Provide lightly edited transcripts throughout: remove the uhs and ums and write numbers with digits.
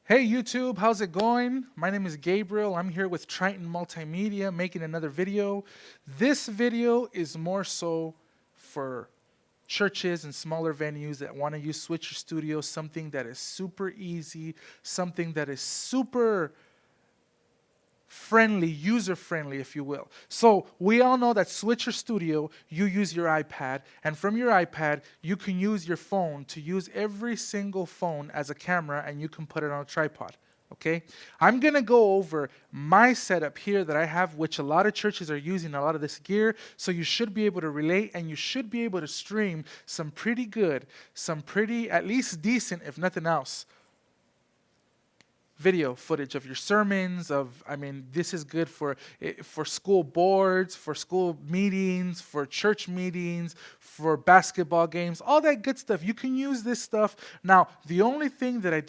Hey YouTube, how's it going? My name is Gabriel. I'm here with Triton Multimedia making another video. This video is more so for churches and smaller venues that want to use Switcher Studio, something that is super easy, something that is super friendly, user friendly, if you will. So we all know that Switcher Studio, you use your iPad, and from your iPad, you can use your phone to use every single phone as a camera, and you can put it on a tripod. Okay, I'm gonna go over my setup here that I have, which a lot of churches are using a lot of this gear. So you should be able to relate, and you should be able to stream some pretty good, some pretty at least decent, if nothing else, video footage of your sermons. This is good for school boards, for school meetings, for church meetings, for basketball games, all that good stuff. You can use this stuff. Now, the only thing that I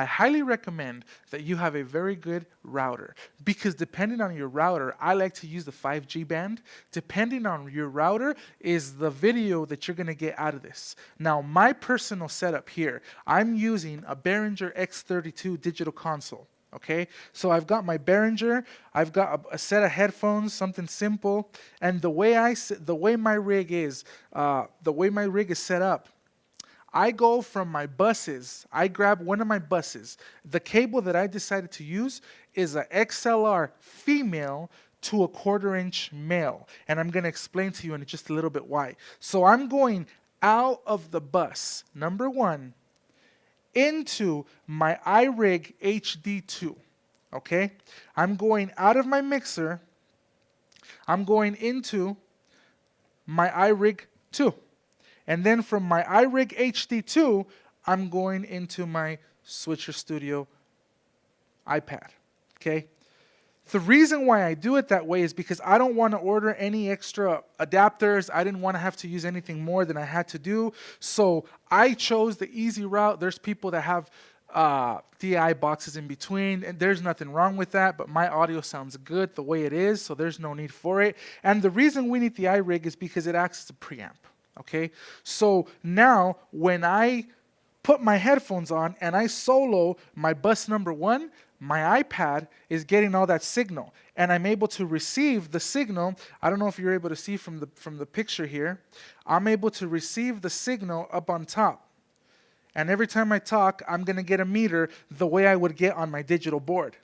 highly recommend that you have a very good router, because depending on your router, I like to use the 5G band. Depending on your router is the video that you're going to get out of this. Now, my personal setup here, I'm using a Behringer X32 digital console. Okay, so I've got my Behringer, I've got a set of headphones, something simple, and the way my rig is set up, I go from my buses, I grab one of my buses. The cable that I decided to use is a XLR female to a 1/4 inch male. And I'm going to explain to you in just a little bit why. So I'm going out of the bus, number one, into my iRig HD2. Okay? I'm going out of my mixer, I'm going into my iRig 2. And then from my iRig HD2, I'm going into my Switcher Studio iPad. Okay? The reason why I do it that way is because I don't want to order any extra adapters. I didn't want to have to use anything more than I had to do. So I chose the easy route. There's people that have DI boxes in between, and there's nothing wrong with that, but my audio sounds good the way it is, so there's no need for it. And the reason we need the iRig is because it acts as a preamp. Okay, so now when I put my headphones on and I solo my bus number one, my iPad is getting all that signal, and I'm able to receive the signal. I don't know if you're able to see from the picture here. I'm able to receive the signal up on top, and every time I talk, I'm going to get a meter the way I would get on my digital board.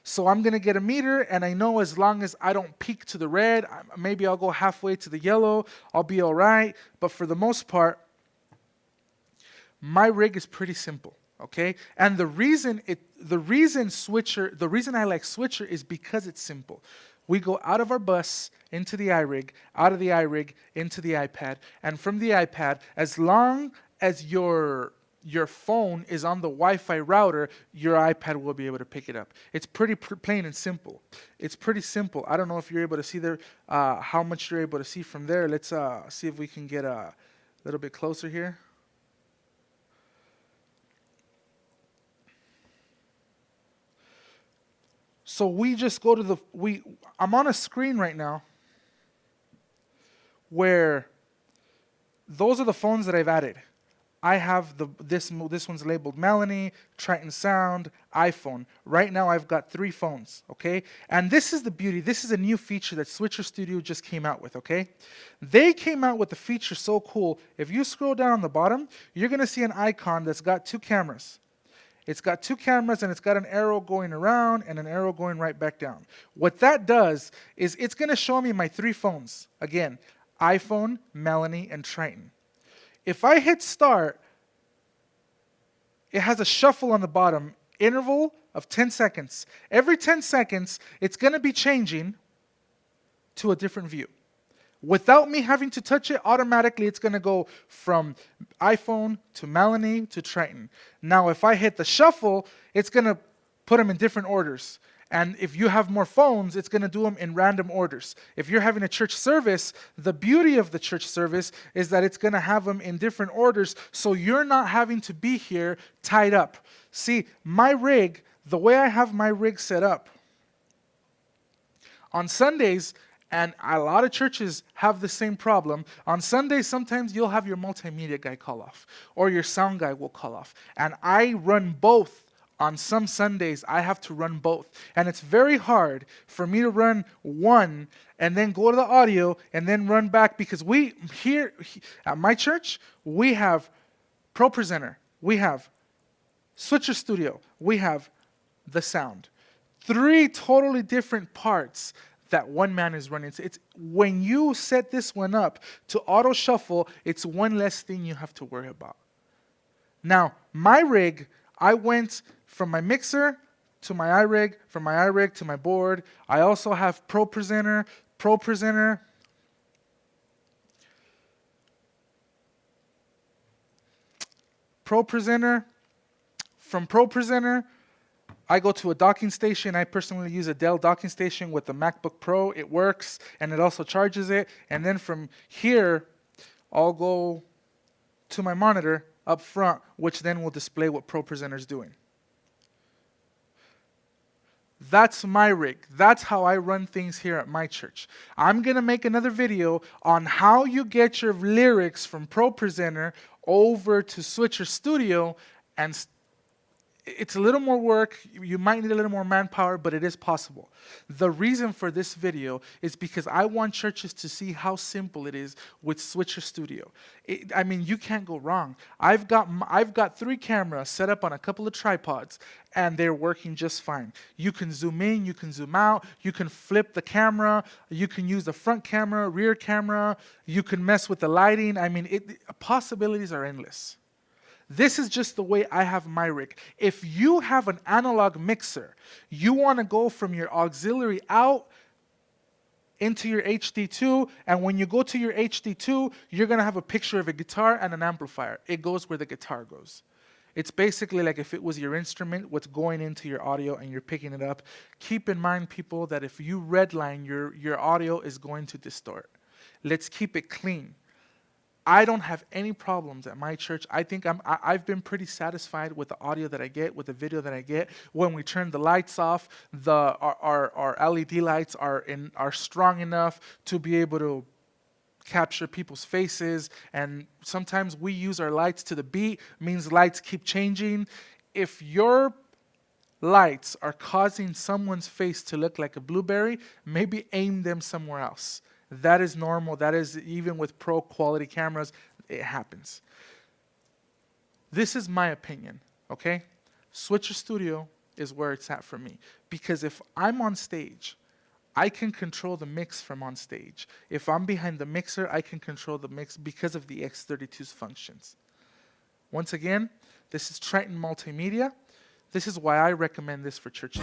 So I'm going to get a meter, and I know as long as I don't peak to the red, maybe I'll go halfway to the yellow, I'll be all right. But for the most part, my rig is pretty simple, okay? And the reason I like Switcher is because it's simple. We go out of our bus into the iRig, out of the iRig into the iPad, and from the iPad, as long as your phone is on the Wi-Fi router, your iPad will be able to pick it up. It's pretty plain and simple. It's pretty simple. I don't know if you're able to see there, how much you're able to see from there. Let's see if we can get a little bit closer here. So we just go to I'm on a screen right now where those are the phones that I've added. I have this one's labeled Melanie, Triton Sound, iPhone. Right now I've got 3 phones, okay? And this is the beauty. This is a new feature that Switcher Studio just came out with, okay? They came out with a feature so cool. If you scroll down on the bottom, you're going to see an icon that's got 2 cameras. It's got 2 cameras, and it's got an arrow going around and an arrow going right back down. What that does is it's going to show me my 3 phones. Again, iPhone, Melanie, and Triton. If I hit start, it has a shuffle on the bottom, interval of 10 seconds. Every 10 seconds, it's going to be changing to a different view. Without me having to touch it, automatically it's going to go from iPhone to Melanie to Triton. Now, if I hit the shuffle, it's going to put them in different orders. And if you have more phones, it's going to do them in random orders. If you're having a church service, the beauty of the church service is that it's going to have them in different orders, so you're not having to be here tied up. See, my rig, the way I have my rig set up, on Sundays, And a lot of churches have the same problem. On Sundays, sometimes you'll have your multimedia guy call off, or your sound guy will call off. And I run both. On some Sundays, I have to run both. And it's very hard for me to run one and then go to the audio and then run back, because we here at my church, we have Pro Presenter, we have Switcher Studio, we have the sound. 3 totally different parts that one man is running. It's when you set this one up to auto shuffle, it's one less thing you have to worry about. Now, my rig, I went from my mixer to my iRig, from my iRig to my board. I also have Pro Presenter, Pro Presenter. Pro Presenter. From Pro Presenter, I go to a docking station. I personally use a Dell docking station with the MacBook Pro. It works, and it also charges it. And then from here, I'll go to my monitor up front, which then will display what Pro Presenter is doing. That's my rig. That's how I run things here at my church. I'm going to make another video on how you get your lyrics from Pro Presenter over to Switcher Studio, and it's a little more work. You might need a little more manpower, but it is possible. The reason for this video is because I want churches to see how simple it is with Switcher Studio. I mean, you can't go wrong. I've got 3 cameras set up on a couple of tripods, and they're working just fine. You can zoom in, you can zoom out, you can flip the camera, you can use the front camera, rear camera, you can mess with the lighting. I mean, possibilities are endless. This is just the way I have my rig. If you have an analog mixer, you want to go from your auxiliary out into your HD2, and when you go to your HD2, you're going to have a picture of a guitar and an amplifier. It goes where the guitar goes. It's basically like if it was your instrument, what's going into your audio and you're picking it up. Keep in mind, people, that if you redline, your audio is going to distort. Let's keep it clean. I don't have any problems at my church. I think I've been pretty satisfied with the audio that I get, with the video that I get. When we turn the lights off, our LED lights are strong enough to be able to capture people's faces, and sometimes we use our lights to the beat, means lights keep changing. If your lights are causing someone's face to look like a blueberry, maybe aim them somewhere else. That is normal. That is, even with pro quality cameras, it happens. This is my opinion, okay? Switcher Studio is where it's at for me. Because if I'm on stage, I can control the mix from on stage. If I'm behind the mixer, I can control the mix because of the X32's functions. Once again, this is Triton Multimedia. This is why I recommend this for churches.